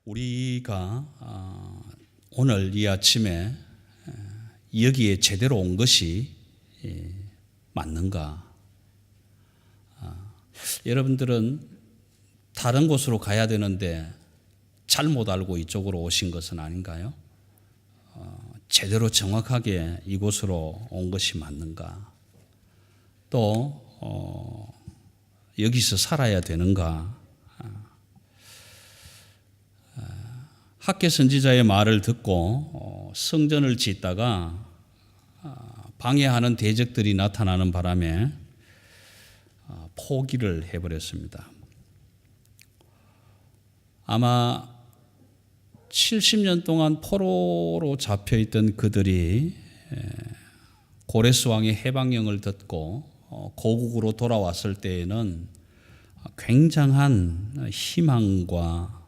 우리가 오늘 이 아침에 여기에 제대로 온 것이 맞는가? 여러분들은 다른 곳으로 가야 되는데 잘못 알고 이쪽으로 오신 것은 아닌가요? 제대로 정확하게 이곳으로 온 것이 맞는가? 또 여기서 살아야 되는가? 학개 선지자의 말을 듣고 성전을 짓다가 방해하는 대적들이 나타나는 바람에 포기를 해버렸습니다. 아마 70년 동안 포로로 잡혀있던 그들이 고레스 왕의 해방령을 듣고 고국으로 돌아왔을 때에는 굉장한 희망과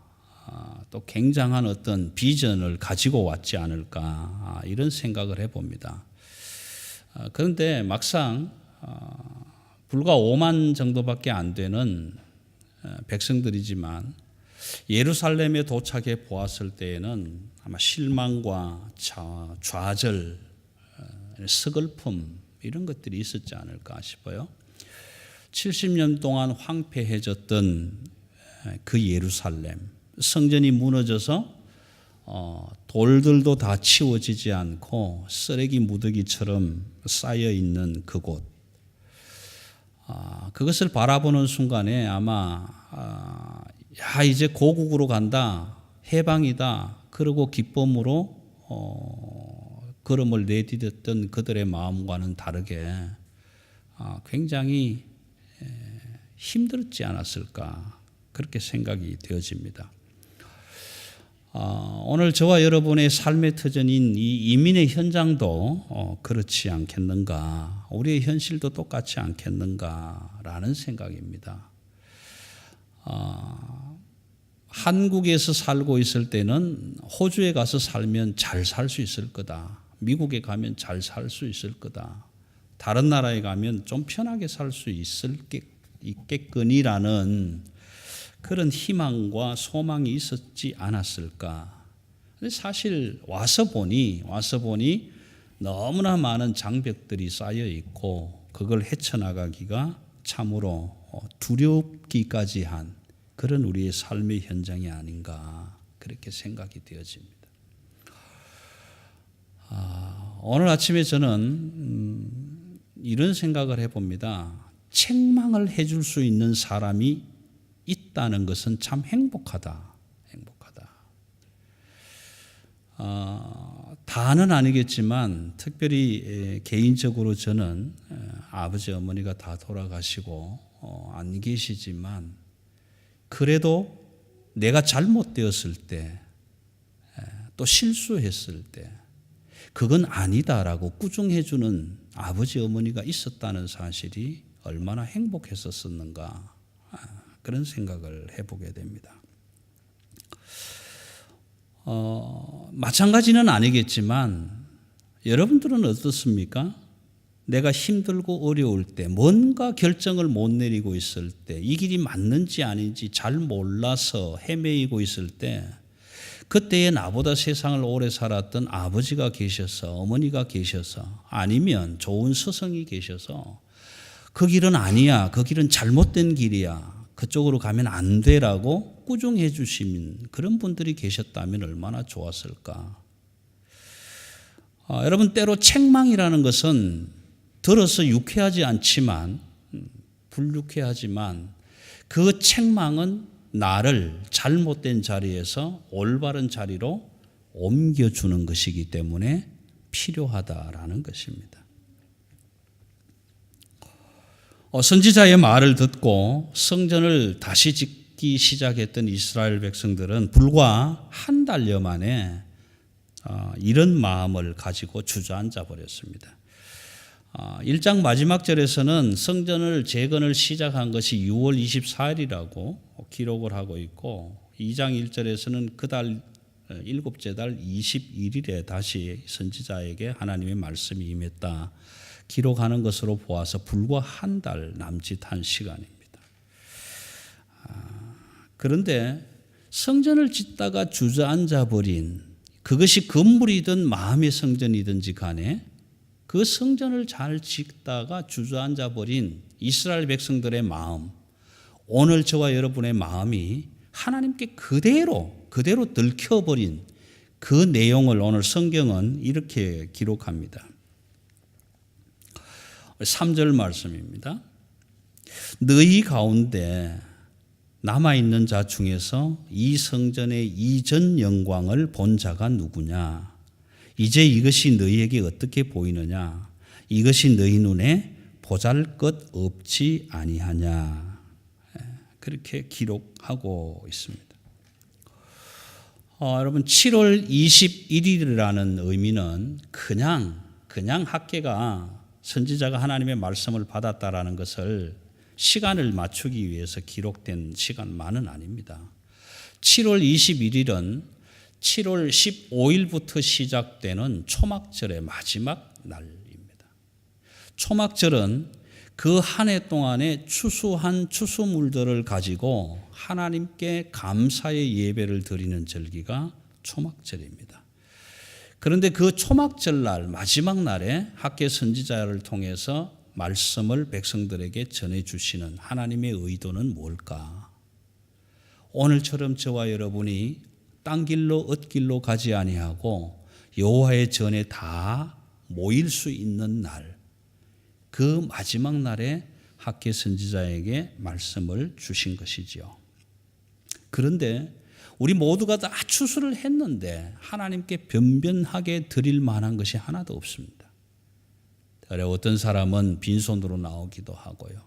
또 굉장한 어떤 비전을 가지고 왔지 않을까 이런 생각을 해봅니다. 그런데 막상 불과 5만 정도밖에 안 되는 백성들이지만 예루살렘에 도착해 보았을 때에는 아마 실망과 좌절, 서글픔 이런 것들이 있었지 않을까 싶어요. 70년 동안 황폐해졌던 그 예루살렘, 성전이 무너져서 돌들도 다 치워지지 않고 쓰레기 무더기처럼 쌓여 있는 그곳, 그것을 바라보는 순간에 아마 이제 고국으로 간다, 해방이다, 그러고 기쁨으로 걸음을 내디뎠던 그들의 마음과는 다르게 굉장히 힘들지 않았을까 그렇게 생각이 되어집니다. 오늘 저와 여러분의 삶의 터전인 이 이민의 현장도 그렇지 않겠는가, 우리의 현실도 똑같지 않겠는가라는 생각입니다. 한국에서 살고 있을 때는 호주에 가서 살면 잘 살 수 있을 거다, 미국에 가면 잘 살 수 있을 거다, 다른 나라에 가면 좀 편하게 살 수 있겠거니라는 그런 희망과 소망이 있었지 않았을까. 근데 사실 와서 보니 너무나 많은 장벽들이 쌓여 있고 그걸 헤쳐나가기가 참으로 두렵기까지 한 그런 우리의 삶의 현장이 아닌가 그렇게 생각이 되어집니다. 오늘 아침에 저는 이런 생각을 해봅니다. 책망을 해줄 수 있는 사람이 있다는 것은 참 행복하다. 다는 아니겠지만 특별히 개인적으로 저는 아버지 어머니가 다 돌아가시고 안 계시지만 그래도 내가 잘못되었을 때, 또 실수했을 때 그건 아니다라고 꾸중해주는 아버지 어머니가 있었다는 사실이 얼마나 행복했었는가 그런 생각을 해보게 됩니다. 마찬가지는 아니겠지만 여러분들은 어떻습니까? 내가 힘들고 어려울 때, 뭔가 결정을 못 내리고 있을 때, 이 길이 맞는지 아닌지 잘 몰라서 헤매이고 있을 때, 그때에 나보다 세상을 오래 살았던 아버지가 계셔서, 어머니가 계셔서, 아니면 좋은 스승이 계셔서 그 길은 아니야, 그 길은 잘못된 길이야, 그쪽으로 가면 안 되라고 꾸중해 주시는 그런 분들이 계셨다면 얼마나 좋았을까. 여러분, 때로 책망이라는 것은 들어서 유쾌하지 않지만, 불유쾌하지만 그 책망은 나를 잘못된 자리에서 올바른 자리로 옮겨주는 것이기 때문에 필요하다라는 것입니다. 선지자의 말을 듣고 성전을 다시 짓기 시작했던 이스라엘 백성들은 불과 한 달여 만에 이런 마음을 가지고 주저앉아 버렸습니다. 1장 마지막 절에서는 성전을 재건을 시작한 것이 6월 24일이라고 기록을 하고 있고 2장 1절에서는 그달 7째 달 21일에 다시 선지자에게 하나님의 말씀이 임했다 기록하는 것으로 보아서 불과 한 달 남짓한 시간입니다. 그런데 성전을 짓다가 주저앉아 버린, 그것이 건물이든 마음의 성전이든지 간에 그 성전을 잘 짓다가 주저앉아 버린 이스라엘 백성들의 마음, 오늘 저와 여러분의 마음이 하나님께 그대로 들켜버린 그 내용을 오늘 성경은 이렇게 기록합니다. 3절 말씀입니다. 너희 가운데 남아있는 자 중에서 이 성전의 이전 영광을 본 자가 누구냐? 이제 이것이 너희에게 어떻게 보이느냐? 이것이 너희 눈에 보잘것 없지 아니하냐? 그렇게 기록하고 있습니다. 여러분 7월 21일이라는 의미는 그냥 학계가 선지자가 하나님의 말씀을 받았다라는 것을 시간을 맞추기 위해서 기록된 시간만은 아닙니다. 7월 21일은 7월 15일부터 시작되는 초막절의 마지막 날입니다. 초막절은 그 한 해 동안에 추수한 추수물들을 가지고 하나님께 감사의 예배를 드리는 절기가 초막절입니다. 그런데 그 초막절날 마지막 날에 학계 선지자를 통해서 말씀을 백성들에게 전해주시는 하나님의 의도는 뭘까? 오늘처럼 저와 여러분이 딴 길로 엇길로 가지 아니하고 여호와의 전에 다 모일 수 있는 날, 그 마지막 날에 학계 선지자에게 말씀을 주신 것이지요. 그런데 우리 모두가 다 추수를 했는데 하나님께 변변하게 드릴 만한 것이 하나도 없습니다. 어떤 사람은 빈손으로 나오기도 하고요.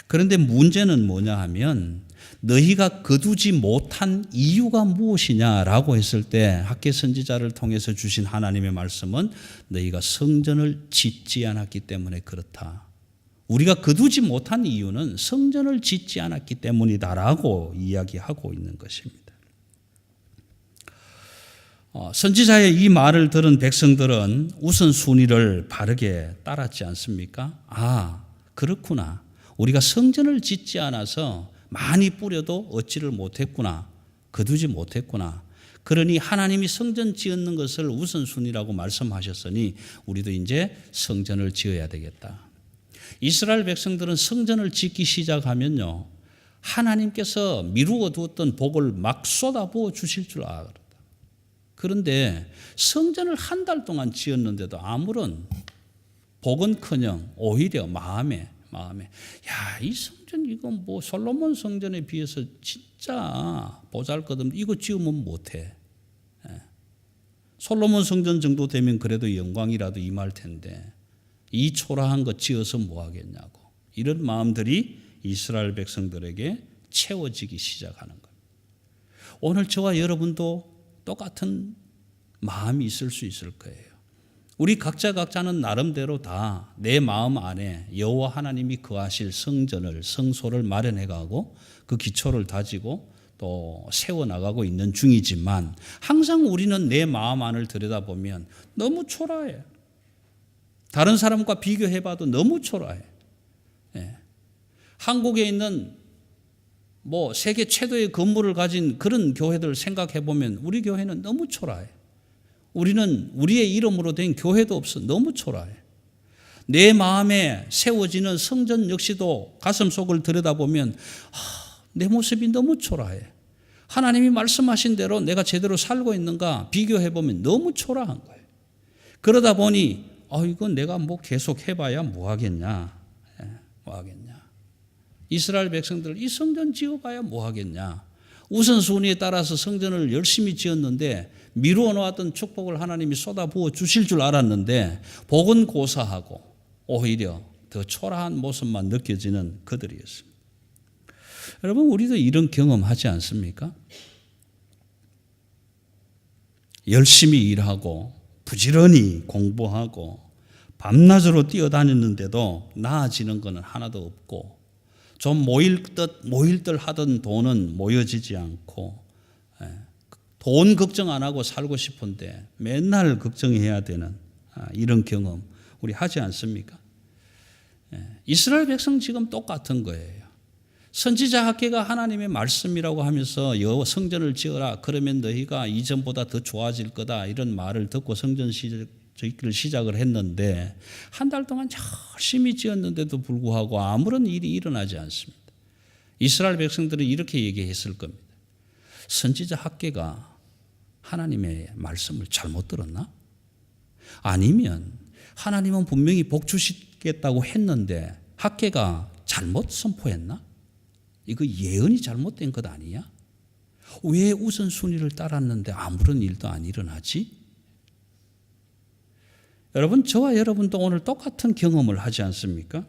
그런데 문제는 뭐냐 하면 너희가 거두지 못한 이유가 무엇이냐라고 했을 때 학계 선지자를 통해서 주신 하나님의 말씀은 너희가 성전을 짓지 않았기 때문에 그렇다. 우리가 거두지 못한 이유는 성전을 짓지 않았기 때문이다라고 이야기하고 있는 것입니다. 선지자의 이 말을 들은 백성들은 우선순위를 바르게 따랐지 않습니까? 그렇구나. 우리가 성전을 짓지 않아서 많이 뿌려도 얻지를 못했구나. 거두지 못했구나. 그러니 하나님이 성전 짓는 것을 우선순위라고 말씀하셨으니 우리도 이제 성전을 지어야 되겠다. 이스라엘 백성들은 성전을 짓기 시작하면요, 하나님께서 미루어 두었던 복을 막 쏟아부어 주실 줄 알았다. 그런데 성전을 한 달 동안 지었는데도 아무런 복은커녕 오히려 마음에 이 성전 이거 뭐 솔로몬 성전에 비해서 진짜 보잘것없는 이거 지으면 못해. 솔로몬 성전 정도 되면 그래도 영광이라도 임할 텐데 이 초라한 거 지어서 뭐 하겠냐고, 이런 마음들이 이스라엘 백성들에게 채워지기 시작하는 거예요. 오늘 저와 여러분도 똑같은 마음이 있을 수 있을 거예요. 우리 각자는 나름대로 다 내 마음 안에 여호와 하나님이 거하실 성전을, 성소를 마련해 가고 그 기초를 다지고 또 세워나가고 있는 중이지만 항상 우리는 내 마음 안을 들여다보면 너무 초라해. 다른 사람과 비교해봐도 너무 초라해. 한국에 있는 세계 최대의 건물을 가진 그런 교회들 생각해보면 우리 교회는 너무 초라해. 우리는 우리의 이름으로 된 교회도 없어. 너무 초라해. 내 마음에 세워지는 성전 역시도 가슴속을 들여다보면 내 모습이 너무 초라해. 하나님이 말씀하신 대로 내가 제대로 살고 있는가 비교해보면 너무 초라한 거예요. 그러다 보니 이건 내가 계속 해봐야 뭐 하겠냐. 이스라엘 백성들 이 성전 지어봐야 뭐 하겠냐. 우선순위에 따라서 성전을 열심히 지었는데 미루어 놓았던 축복을 하나님이 쏟아부어 주실 줄 알았는데 복은 고사하고 오히려 더 초라한 모습만 느껴지는 그들이었습니다. 여러분, 우리도 이런 경험하지 않습니까? 열심히 일하고 부지런히 공부하고 밤낮으로 뛰어다녔는데도 나아지는 것은 하나도 없고 좀 모일 듯 하던 돈은 모여지지 않고 돈 걱정 안 하고 살고 싶은데 맨날 걱정해야 되는 이런 경험 우리 하지 않습니까? 이스라엘 백성 지금 똑같은 거예요. 선지자 학계가 하나님의 말씀이라고 하면서 성전을 지어라. 그러면 너희가 이전보다 더 좋아질 거다. 이런 말을 듣고 성전 짓기를 시작을 했는데 한 달 동안 열심히 지었는데도 불구하고 아무런 일이 일어나지 않습니다. 이스라엘 백성들은 이렇게 얘기했을 겁니다. 선지자 학계가 하나님의 말씀을 잘못 들었나? 아니면 하나님은 분명히 복 주시겠다고 했는데 학계가 잘못 선포했나? 이거 예언이 잘못된 것 아니야? 왜 우선순위를 따랐는데 아무런 일도 안 일어나지? 여러분, 저와 여러분도 오늘 똑같은 경험을 하지 않습니까?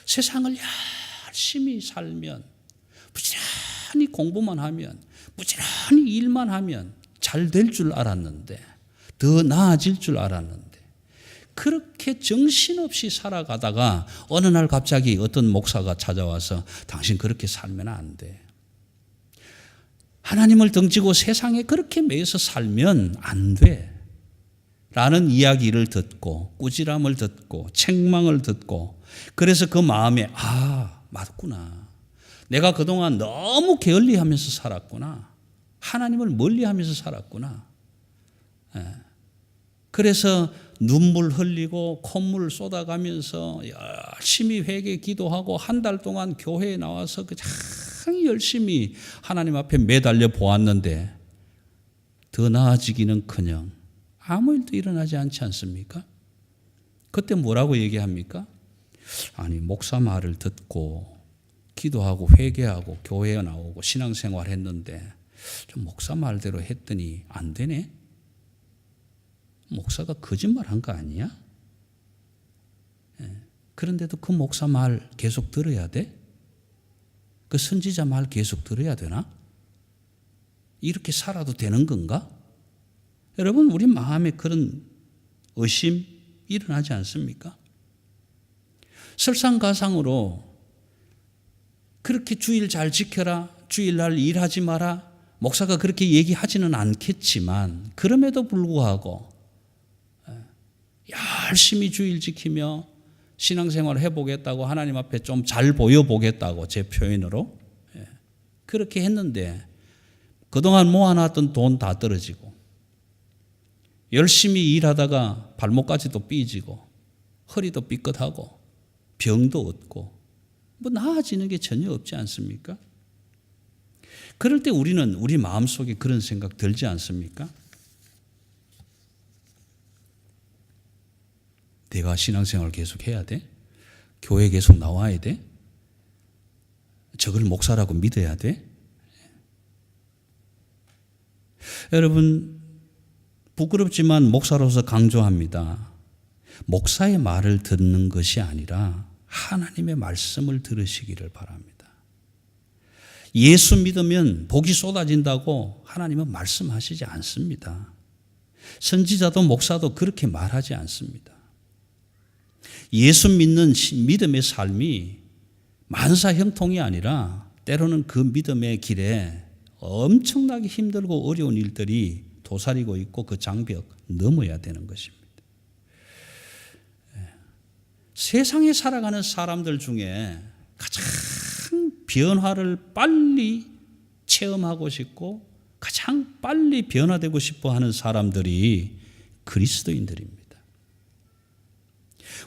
세상을 열심히 살면, 부지런히 공부만 하면, 부지런히 일만 하면 잘 될 줄 알았는데, 더 나아질 줄 알았는데, 그렇게 정신없이 살아가다가 어느 날 갑자기 어떤 목사가 찾아와서 당신 그렇게 살면 안 돼. 하나님을 등지고 세상에 그렇게 매여서 살면 안 돼. 라는 이야기를 듣고 꾸지람을 듣고 책망을 듣고 그래서 그 마음에 맞구나. 내가 그동안 너무 게을리하면서 살았구나. 하나님을 멀리하면서 살았구나. 그래서 눈물 흘리고 콧물 쏟아가면서 열심히 회개 기도하고 한 달 동안 교회에 나와서 그냥 열심히 하나님 앞에 매달려 보았는데 더 나아지기는커녕 아무 일도 일어나지 않지 않습니까? 그때 뭐라고 얘기합니까? 아니, 목사 말을 듣고 기도하고 회개하고 교회에 나오고 신앙생활 했는데 좀 목사 말대로 했더니 안 되네? 목사가 거짓말한 거 아니야? 그런데도 그 목사 말 계속 들어야 돼? 그 선지자 말 계속 들어야 되나? 이렇게 살아도 되는 건가? 여러분, 우리 마음에 그런 의심 일어나지 않습니까? 설상가상으로 그렇게 주일 잘 지켜라, 주일날 일하지 마라, 목사가 그렇게 얘기하지는 않겠지만 그럼에도 불구하고 열심히 주일 지키며 신앙생활을 해보겠다고 하나님 앞에 좀 잘 보여보겠다고 제 표현으로 그렇게 했는데 그동안 모아놨던 돈 다 떨어지고 열심히 일하다가 발목까지도 삐지고 허리도 삐끗하고 병도 얻고 뭐 나아지는 게 전혀 없지 않습니까? 그럴 때 우리는 우리 마음속에 그런 생각 들지 않습니까? 내가 신앙생활 계속 해야 돼? 교회 계속 나와야 돼? 저걸 목사라고 믿어야 돼? 여러분, 부끄럽지만 목사로서 강조합니다. 목사의 말을 듣는 것이 아니라 하나님의 말씀을 들으시기를 바랍니다. 예수 믿으면 복이 쏟아진다고 하나님은 말씀하시지 않습니다. 선지자도 목사도 그렇게 말하지 않습니다. 예수 믿는 믿음의 삶이 만사형통이 아니라 때로는 그 믿음의 길에 엄청나게 힘들고 어려운 일들이 도사리고 있고 그 장벽 넘어야 되는 것입니다. 세상에 살아가는 사람들 중에 가장 변화를 빨리 체험하고 싶고 가장 빨리 변화되고 싶어 하는 사람들이 그리스도인들입니다.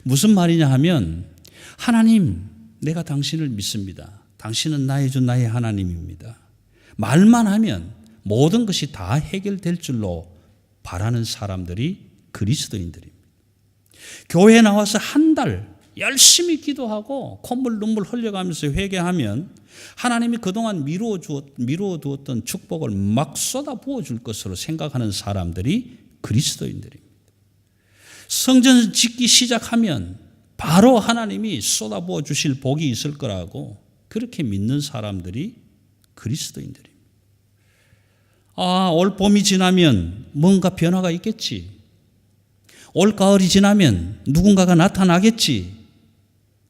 무슨 말이냐 하면 하나님, 내가 당신을 믿습니다. 당신은 나의 주 나의 하나님입니다. 말만 하면 모든 것이 다 해결될 줄로 바라는 사람들이 그리스도인들입니다. 교회에 나와서 한 달 열심히 기도하고 콧물 눈물 흘려가면서 회개하면 하나님이 그동안 미루어 두었던 축복을 막 쏟아 부어줄 것으로 생각하는 사람들이 그리스도인들입니다. 성전 짓기 시작하면 바로 하나님이 쏟아부어 주실 복이 있을 거라고 그렇게 믿는 사람들이 그리스도인들입니다. 올 봄이 지나면 뭔가 변화가 있겠지. 올 가을이 지나면 누군가가 나타나겠지.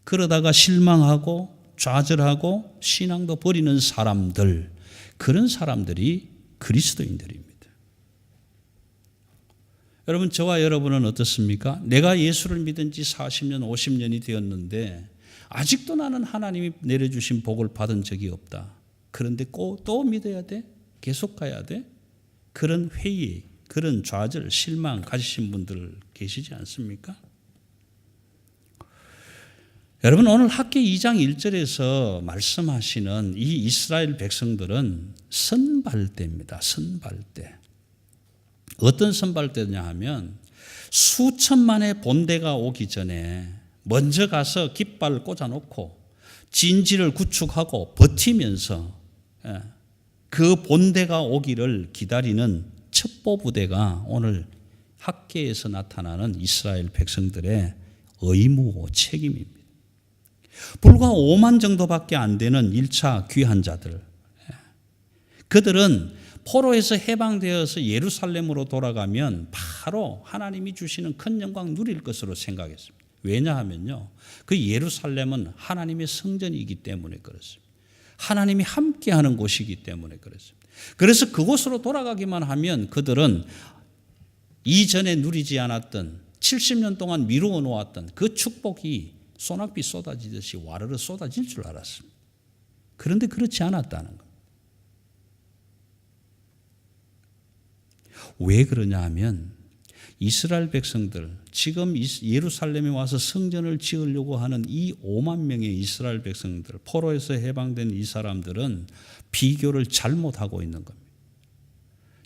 그러다가 실망하고 좌절하고 신앙도 버리는 사람들, 그런 사람들이 그리스도인들입니다. 여러분, 저와 여러분은 어떻습니까? 내가 예수를 믿은 지 40년, 50년이 되었는데 아직도 나는 하나님이 내려주신 복을 받은 적이 없다. 그런데 또 믿어야 돼? 계속 가야 돼? 그런 회의, 그런 좌절, 실망 가지신 분들 계시지 않습니까? 여러분, 오늘 학개 2장 1절에서 말씀하시는 이 이스라엘 백성들은 선발대입니다. 선발대. 어떤 선발대냐 하면 수천만의 본대가 오기 전에 먼저 가서 깃발을 꽂아놓고 진지를 구축하고 버티면서 그 본대가 오기를 기다리는 첩보부대가 오늘 학개에서 나타나는 이스라엘 백성들의 의무, 책임입니다. 불과 5만 정도밖에 안 되는 1차 귀환자들. 그들은 포로에서 해방되어서 예루살렘으로 돌아가면 바로 하나님이 주시는 큰 영광 누릴 것으로 생각했습니다. 왜냐하면요, 그 예루살렘은 하나님의 성전이기 때문에 그렇습니다. 하나님이 함께하는 곳이기 때문에 그렇습니다. 그래서 그곳으로 돌아가기만 하면 그들은 이전에 누리지 않았던 70년 동안 미루어 놓았던 그 축복이 소낙비 쏟아지듯이 와르르 쏟아질 줄 알았습니다. 그런데 그렇지 않았다는 겁니다. 왜 그러냐 하면 이스라엘 백성들, 지금 예루살렘에 와서 성전을 지으려고 하는 이 5만 명의 이스라엘 백성들, 포로에서 해방된 이 사람들은 비교를 잘못하고 있는 겁니다.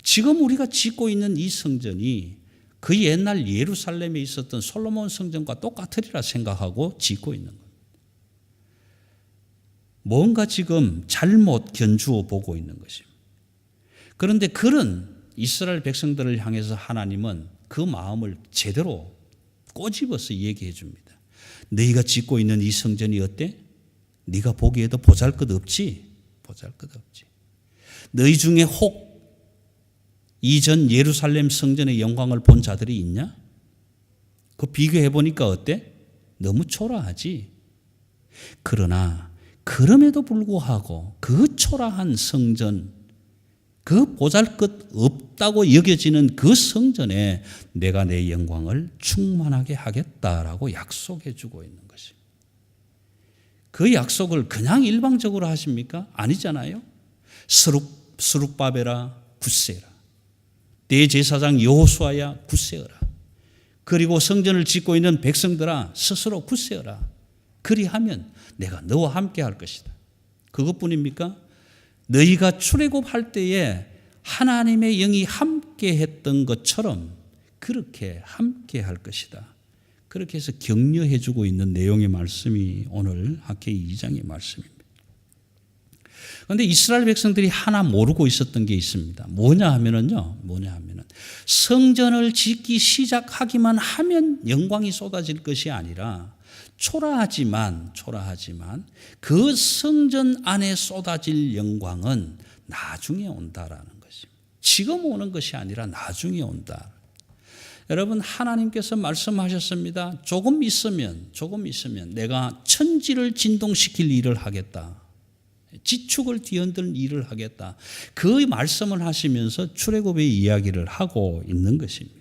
지금 우리가 짓고 있는 이 성전이 그 옛날 예루살렘에 있었던 솔로몬 성전과 똑같으리라 생각하고 짓고 있는 겁니다. 뭔가 지금 잘못 견주어 보고 있는 것입니다. 그런데 그런 이스라엘 백성들을 향해서 하나님은 그 마음을 제대로 꼬집어서 얘기해 줍니다. 너희가 짓고 있는 이 성전이 어때? 네가 보기에도 보잘것없지? 보잘것없지. 너희 중에 혹 이전 예루살렘 성전의 영광을 본 자들이 있냐? 그 비교해 보니까 어때? 너무 초라하지. 그러나 그럼에도 불구하고 그 초라한 성전, 그 보잘것 없다고 여겨지는 그 성전에 내가 내 영광을 충만하게 하겠다라고 약속해 주고 있는 것입니다. 그 약속을 그냥 일방적으로 하십니까? 아니잖아요. 스룹바벨아 굳세어라. 대제사장 여호수아야 굳세어라. 그리고 성전을 짓고 있는 백성들아 스스로 굳세어라. 그리하면 내가 너와 함께 할 것이다. 그것뿐입니까? 너희가 출애굽할 때에 하나님의 영이 함께 했던 것처럼 그렇게 함께 할 것이다. 그렇게 해서 격려해 주고 있는 내용의 말씀이 오늘 학개 2장의 말씀입니다. 그런데 이스라엘 백성들이 하나 모르고 있었던 게 있습니다. 뭐냐 하면은 성전을 짓기 시작하기만 하면 영광이 쏟아질 것이 아니라 초라하지만 그 성전 안에 쏟아질 영광은 나중에 온다라는 것입니다. 지금 오는 것이 아니라 나중에 온다. 여러분, 하나님께서 말씀하셨습니다. 조금 있으면 내가 천지를 진동시킬 일을 하겠다. 지축을 뒤흔들 일을 하겠다. 그 말씀을 하시면서 출애굽의 이야기를 하고 있는 것입니다.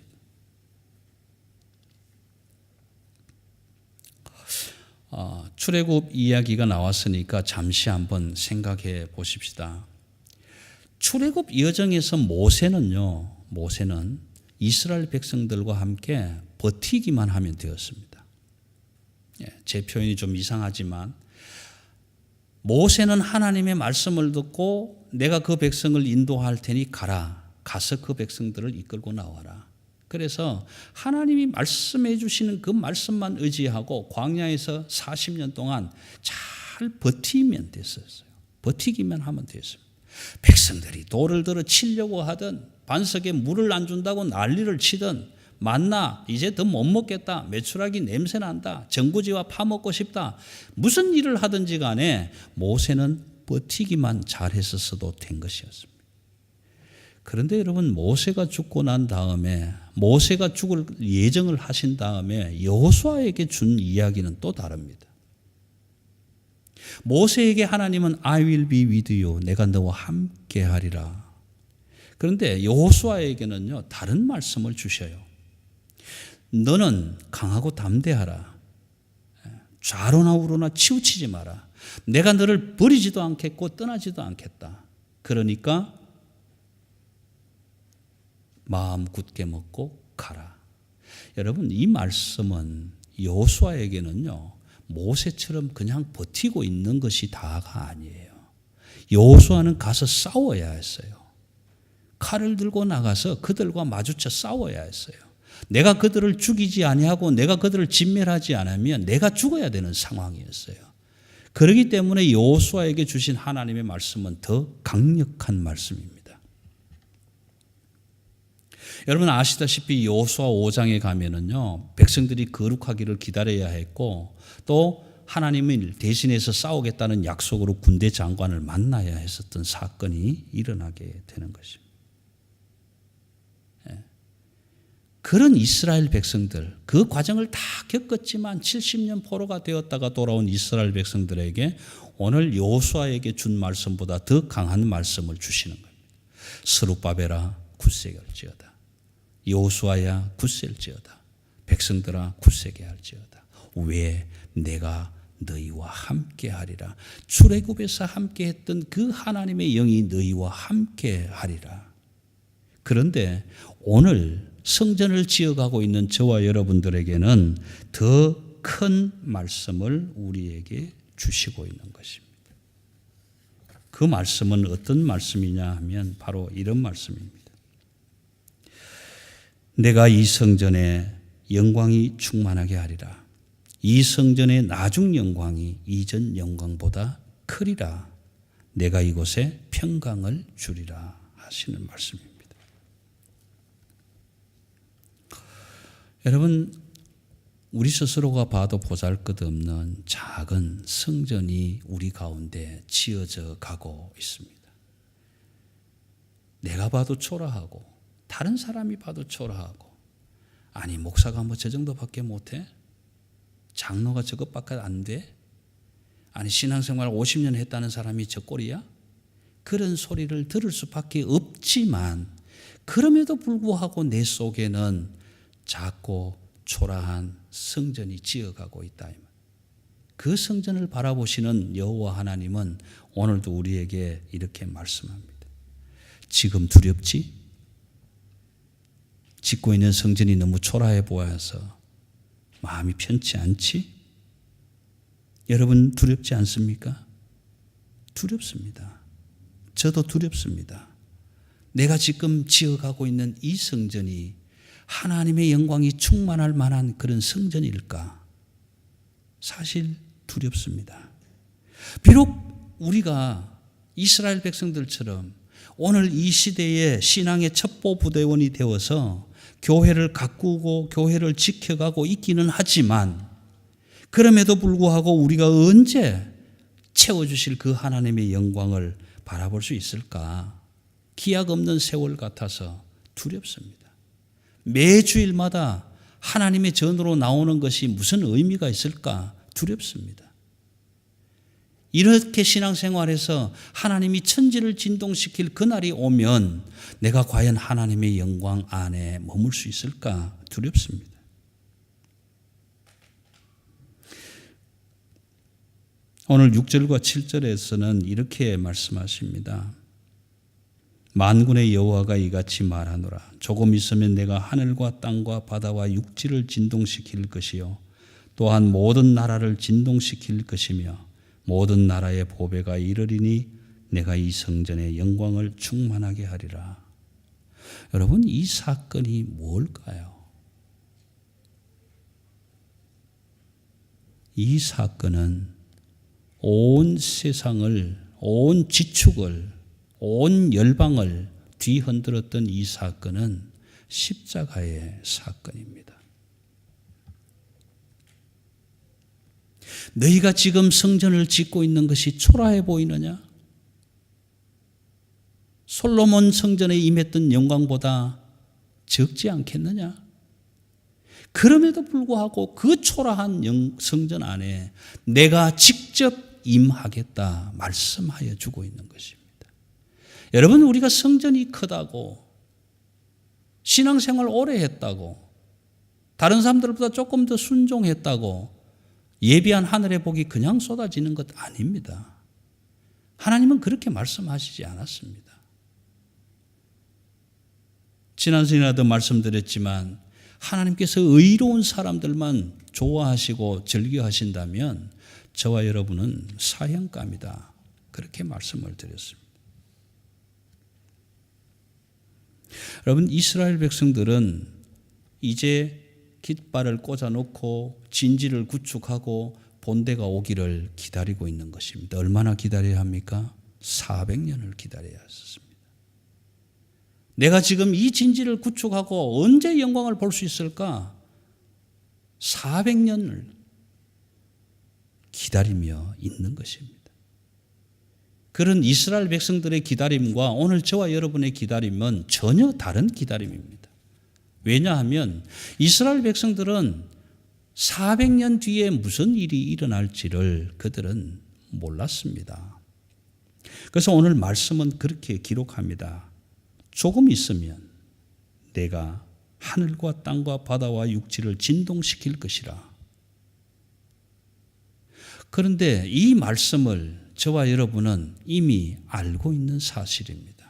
출애굽 이야기가 나왔으니까 잠시 한번 생각해 보십시다. 출애굽 여정에서 모세는 이스라엘 백성들과 함께 버티기만 하면 되었습니다. 제 표현이 좀 이상하지만 모세는 하나님의 말씀을 듣고 내가 그 백성을 인도할 테니 가서 그 백성들을 이끌고 나와라. 그래서 하나님이 말씀해 주시는 그 말씀만 의지하고 광야에서 40년 동안 잘 버티면 됐었어요. 버티기만 하면 됐습니다. 백성들이 돌을 들어 치려고 하든 반석에 물을 안 준다고 난리를 치든 만나 이제 더 못 먹겠다, 메추라기 냄새 난다, 전구지와 파먹고 싶다, 무슨 일을 하든지 간에 모세는 버티기만 잘했었어도 된 것이었습니다. 그런데 여러분, 모세가 죽고 난 다음에 모세가 죽을 예정을 하신 다음에 여호수아에게 준 이야기는 또 다릅니다. 모세에게 하나님은 I will be with you, 내가 너와 함께 하리라. 그런데 여호수아에게는요 다른 말씀을 주셔요. 너는 강하고 담대하라. 좌로나 우로나 치우치지 마라. 내가 너를 버리지도 않겠고 떠나지도 않겠다. 그러니까 마음 굳게 먹고 가라. 여러분, 이 말씀은 여호수아에게는요, 모세처럼 그냥 버티고 있는 것이 다가 아니에요. 여호수아는 가서 싸워야 했어요. 칼을 들고 나가서 그들과 마주쳐 싸워야 했어요. 내가 그들을 죽이지 아니하고 내가 그들을 진멸하지 않으면 내가 죽어야 되는 상황이었어요. 그렇기 때문에 여호수아에게 주신 하나님의 말씀은 더 강력한 말씀입니다. 여러분 아시다시피 여호수아 5장에 가면은요, 백성들이 거룩하기를 기다려야 했고 또 하나님을 대신해서 싸우겠다는 약속으로 군대 장관을 만나야 했었던 사건이 일어나게 되는 것입니다. 그런 이스라엘 백성들, 그 과정을 다 겪었지만 70년 포로가 되었다가 돌아온 이스라엘 백성들에게 오늘 여호수아에게 준 말씀보다 더 강한 말씀을 주시는 겁니다. 스룹바벨아 굳세게 할지어다. 여호수아야 굳셀지어다. 백성들아 굳세게 할지어다. 왜? 내가 너희와 함께하리라. 출애굽에서 함께했던 그 하나님의 영이 너희와 함께하리라. 그런데 오늘 성전을 지어가고 있는 저와 여러분들에게는 더 큰 말씀을 우리에게 주시고 있는 것입니다. 그 말씀은 어떤 말씀이냐 하면 바로 이런 말씀입니다. 내가 이 성전에 영광이 충만하게 하리라. 이 성전의 나중 영광이 이전 영광보다 크리라. 내가 이곳에 평강을 주리라 하시는 말씀입니다. 여러분, 우리 스스로가 봐도 보잘것없는 작은 성전이 우리 가운데 지어져 가고 있습니다. 내가 봐도 초라하고 다른 사람이 봐도 초라하고, 아니 목사가 뭐 저 정도밖에 못해? 장로가 저것밖에 안 돼? 아니 신앙생활 50년 했다는 사람이 저 꼴이야? 그런 소리를 들을 수밖에 없지만 그럼에도 불구하고 내 속에는 작고 초라한 성전이 지어가고 있다. 그 성전을 바라보시는 여호와 하나님은 오늘도 우리에게 이렇게 말씀합니다. 지금 두렵지? 짓고 있는 성전이 너무 초라해 보여서 마음이 편치 않지? 여러분 두렵지 않습니까? 두렵습니다. 저도 두렵습니다. 내가 지금 지어가고 있는 이 성전이 하나님의 영광이 충만할 만한 그런 성전일까? 사실 두렵습니다. 비록 우리가 이스라엘 백성들처럼 오늘 이 시대의 신앙의 첩보부대원이 되어서 교회를 가꾸고 교회를 지켜가고 있기는 하지만 그럼에도 불구하고 우리가 언제 채워주실 그 하나님의 영광을 바라볼 수 있을까? 기약 없는 세월 같아서 두렵습니다. 매주일마다 하나님의 전으로 나오는 것이 무슨 의미가 있을까? 두렵습니다. 이렇게 신앙생활에서 하나님이 천지를 진동시킬 그날이 오면 내가 과연 하나님의 영광 안에 머물 수 있을까? 두렵습니다. 오늘 6절과 7절에서는 이렇게 말씀하십니다. 만군의 여호와가 이같이 말하노라. 조금 있으면 내가 하늘과 땅과 바다와 육지를 진동시킬 것이요 또한 모든 나라를 진동시킬 것이며 모든 나라의 보배가 이르리니 내가 이 성전의 영광을 충만하게 하리라. 여러분 이 사건이 뭘까요? 이 사건은 온 세상을, 온 지축을, 온 열방을 뒤흔들었던 이 사건은 십자가의 사건입니다. 너희가 지금 성전을 짓고 있는 것이 초라해 보이느냐? 솔로몬 성전에 임했던 영광보다 적지 않겠느냐? 그럼에도 불구하고 그 초라한 성전 안에 내가 직접 임하겠다 말씀하여 주고 있는 것입니다. 여러분 우리가 성전이 크다고 신앙생활 오래 했다고 다른 사람들보다 조금 더 순종했다고 예비한 하늘의 복이 그냥 쏟아지는 것 아닙니다. 하나님은 그렇게 말씀하시지 않았습니다. 지난 시간에도 말씀드렸지만 하나님께서 의로운 사람들만 좋아하시고 즐겨하신다면 저와 여러분은 사형감이다. 그렇게 말씀을 드렸습니다. 여러분, 이스라엘 백성들은 이제 깃발을 꽂아놓고 진지를 구축하고 본대가 오기를 기다리고 있는 것입니다. 얼마나 기다려야 합니까? 400년을 기다려야 했습니다. 내가 지금 이 진지를 구축하고 언제 영광을 볼 수 있을까? 400년을 기다리며 있는 것입니다. 그런 이스라엘 백성들의 기다림과 오늘 저와 여러분의 기다림은 전혀 다른 기다림입니다. 왜냐하면 이스라엘 백성들은 400년 뒤에 무슨 일이 일어날지를 그들은 몰랐습니다. 그래서 오늘 말씀은 그렇게 기록합니다. 조금 있으면 내가 하늘과 땅과 바다와 육지를 진동시킬 것이라. 그런데 이 말씀을 저와 여러분은 이미 알고 있는 사실입니다.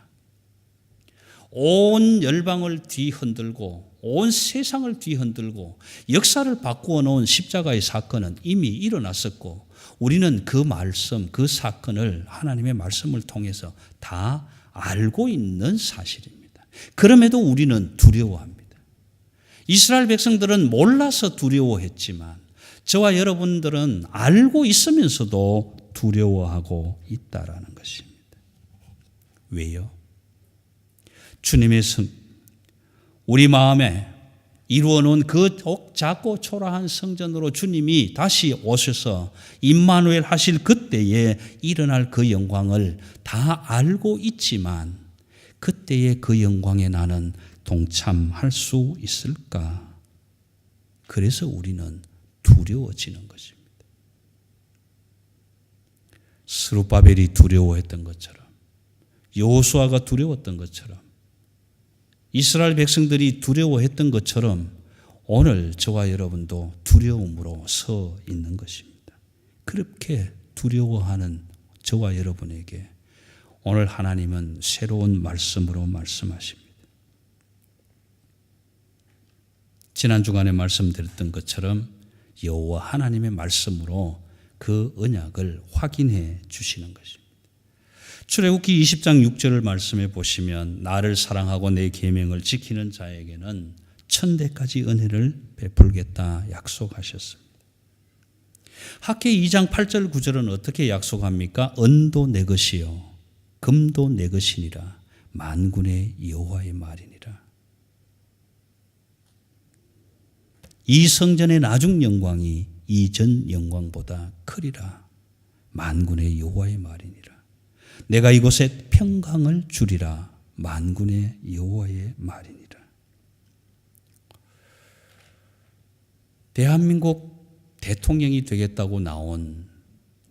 온 열방을 뒤흔들고 온 세상을 뒤흔들고 역사를 바꾸어 놓은 십자가의 사건은 이미 일어났었고 우리는 그 말씀, 그 사건을 하나님의 말씀을 통해서 다 알고 있는 사실입니다. 그럼에도 우리는 두려워합니다. 이스라엘 백성들은 몰라서 두려워했지만 저와 여러분들은 알고 있으면서도 두려워하고 있다라는 것입니다. 왜요? 주님의 우리 마음에 이루어놓은 그 작고 초라한 성전으로 주님이 다시 오셔서 임마누엘 하실 그때에 일어날 그 영광을 다 알고 있지만 그때의 그 영광에 나는 동참할 수 있을까? 그래서 우리는 두려워지는 것입니다. 스룹바벨이 두려워했던 것처럼 여호수아가 두려웠던 것처럼 이스라엘 백성들이 두려워했던 것처럼 오늘 저와 여러분도 두려움으로 서 있는 것입니다. 그렇게 두려워하는 저와 여러분에게 오늘 하나님은 새로운 말씀으로 말씀하십니다. 지난 주간에 말씀드렸던 것처럼 여호와 하나님의 말씀으로 그 언약을 확인해 주시는 것입니다. 출애굽기 20장 6절을 말씀해 보시면 나를 사랑하고 내 계명을 지키는 자에게는 천대까지 은혜를 베풀겠다 약속하셨습니다. 학개 2장 8절 9절은 어떻게 약속합니까? 은도 내 것이요 금도 내 것이니라 만군의 여호와의 말이니라. 이 성전의 나중 영광이 이전 영광보다 크리라 만군의 여호와의 말이니라. 내가 이곳에 평강을 주리라 만군의 여호와의 말이니라. 대한민국 대통령이 되겠다고 나온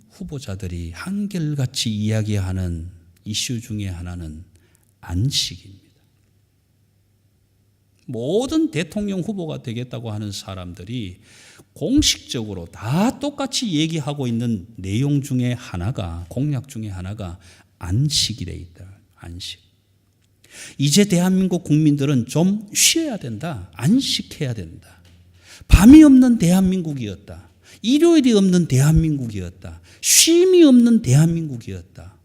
후보자들이 한결같이 이야기하는 이슈 중에 하나는 안식입니다. 모든 대통령 후보가 되겠다고 하는 사람들이 공식적으로 다 똑같이 얘기하고 있는 내용 중에 하나가, 공약 중에 하나가 안식이래 있다. 안식. 이제 대한민국 국민들은 좀 쉬어야 된다. 안식해야 된다. 밤이 없는 대한민국이었다. 일요일이 없는 대한민국이었다. 쉼이 없는 대한민국이었다.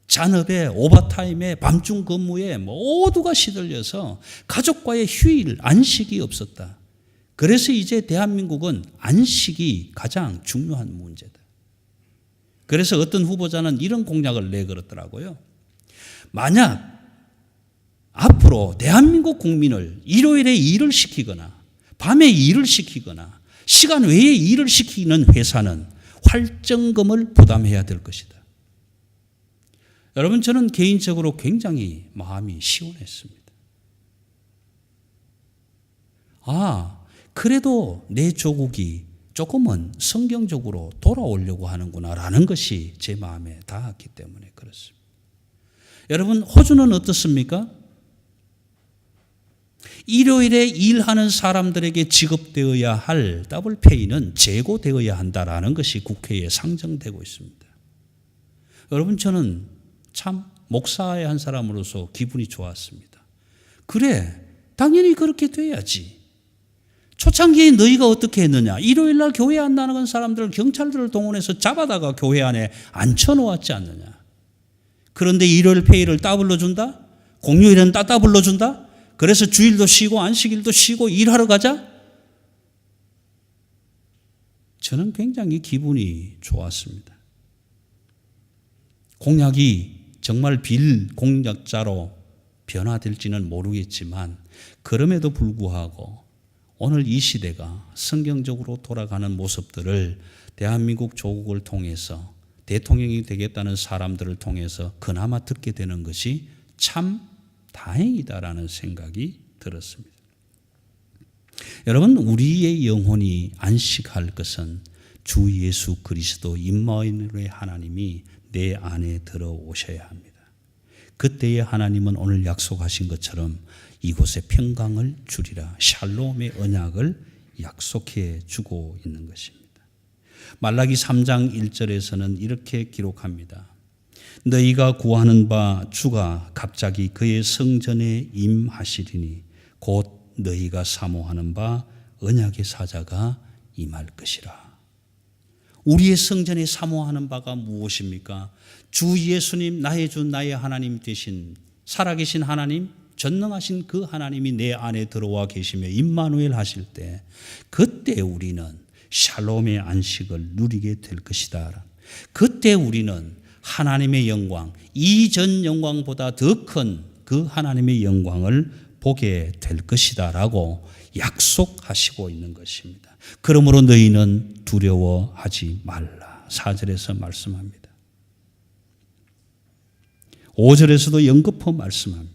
잔업에, 오버타임에, 밤중 근무에 모두가 시들려서 가족과의 휴일, 안식이 없었다. 그래서 이제 대한민국은 안식이 가장 중요한 문제다. 그래서 어떤 후보자는 이런 공약을 내걸었더라고요. 만약 앞으로 대한민국 국민을 일요일에 일을 시키거나 밤에 일을 시키거나 시간 외에 일을 시키는 회사는 활정금을 부담해야 될 것이다. 여러분, 저는 개인적으로 굉장히 마음이 시원했습니다. 그래도 내 조국이 조금은 성경적으로 돌아오려고 하는구나라는 것이 제 마음에 닿았기 때문에 그렇습니다. 여러분, 호주는 어떻습니까? 일요일에 일하는 사람들에게 지급되어야 할 더블페이는 재고되어야 한다라는 것이 국회에 상정되고 있습니다. 여러분, 저는 참 목사의 한 사람으로서 기분이 좋았습니다. 그래, 당연히 그렇게 돼야지. 초창기에 너희가 어떻게 했느냐? 일요일 날 교회 안 나가는 사람들을 경찰들을 동원해서 잡아다가 교회 안에 앉혀놓았지 않느냐? 그런데 일요일 페이를 따블로 준다? 공휴일은 따블로 준다? 그래서 주일도 쉬고 안식일도 쉬고 일하러 가자? 저는 굉장히 기분이 좋았습니다. 공약이 정말 빌 공약자로 변화될지는 모르겠지만 그럼에도 불구하고 오늘 이 시대가 성경적으로 돌아가는 모습들을 대한민국 조국을 통해서 대통령이 되겠다는 사람들을 통해서 그나마 듣게 되는 것이 참 다행이다라는 생각이 들었습니다. 여러분, 우리의 영혼이 안식할 것은 주 예수 그리스도 임마누엘의 하나님이 내 안에 들어오셔야 합니다. 그때의 하나님은 오늘 약속하신 것처럼 이곳에 평강을 주리라, 샬롬의 언약을 약속해 주고 있는 것입니다. 말라기 3장 1절에서는 이렇게 기록합니다. 너희가 구하는 바 주가 갑자기 그의 성전에 임하시리니 곧 너희가 사모하는 바 언약의 사자가 임할 것이라. 우리의 성전에 사모하는 바가 무엇입니까? 주 예수님, 나의 주 나의 하나님 되신 살아계신 하나님, 전능하신 그 하나님이 내 안에 들어와 계시며 임마누엘 하실 때 그때 우리는 샬롬의 안식을 누리게 될 것이다. 그때 우리는 하나님의 영광, 이전 영광보다 더 큰 그 하나님의 영광을 보게 될 것이다 라고 약속하시고 있는 것입니다. 그러므로 너희는 두려워하지 말라. 4절에서 말씀합니다. 5절에서도 연거푸 말씀합니다.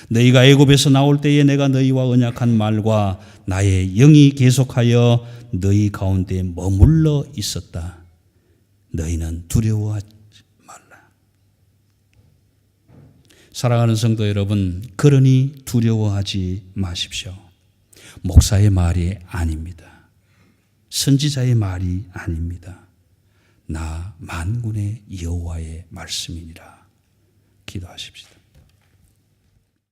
너희가 애굽에서 나올 때에 내가 너희와 언약한 말과 나의 영이 계속하여 너희 가운데 머물러 있었다. 너희는 두려워하지 말라. 사랑하는 성도 여러분, 그러니 두려워하지 마십시오. 목사의 말이 아닙니다. 선지자의 말이 아닙니다. 나 만군의 여호와의 말씀이니라. 기도하십시다.